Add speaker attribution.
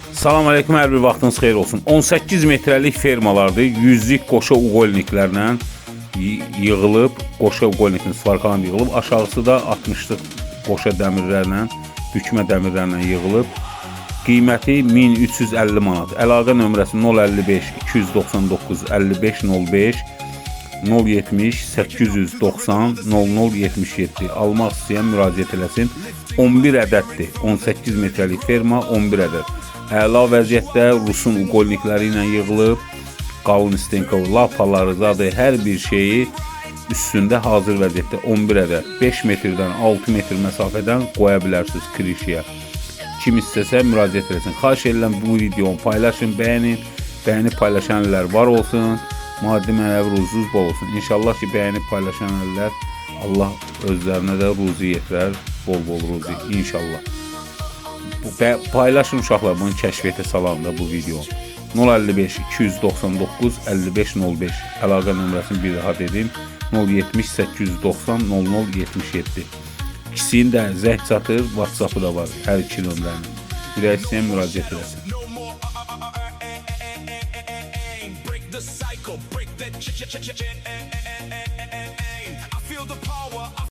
Speaker 1: Salam aleyküm, hər bir vaxtınız xeyir olsun. 18 metrəlik fermalardır. Yüzlük qoşa uqolniklərlə yığılıb, qoşa uqolnikin svarkalan yığılıb, aşağısı da 60'lıq qoşa dəmirlərlə, bükmə dəmirlərlə yığılıb. Qiyməti 1350 manat. Əlaqə nömrəsi 055 299 55 05 070 890 0077. Almaq istəyən müraciət eləsin. 11 ədəddir. 18 metrəlik ferma 11 ədəd. Əla vəziyyətdə Rusun uqolnikləri ilə yığılıb, qalın istenkov, lapaları, zadı, hər bir şeyi üstündə hazır vəziyyətdə 11 ədəd. 5 metrdən 6 metr məsafədən qoya bilərsiniz kirişiyə. Kim istəsə müraciət etsin. Xahiş edirəm bu videonu paylaşın, bəyənin. Bəyənib paylaşan əllər var olsun. Maddi mənəvi ruzunuz bol olsun. İnşallah ki, bəyənib paylaşan əllər Allah özlərinə də ruzi yetirər, bol ruzi inşallah. Paylaşın uşaqlar, bunu kəşfiyyətə salan da bu video. 055 299 55 05. Əlaqə nömrəsini bir daha dedim. 070 890 0077. İkisinin də zəng çatır, WhatsApp'ı da var. Hər iki nömrənin. Ürək istəyən müraciət eləsin.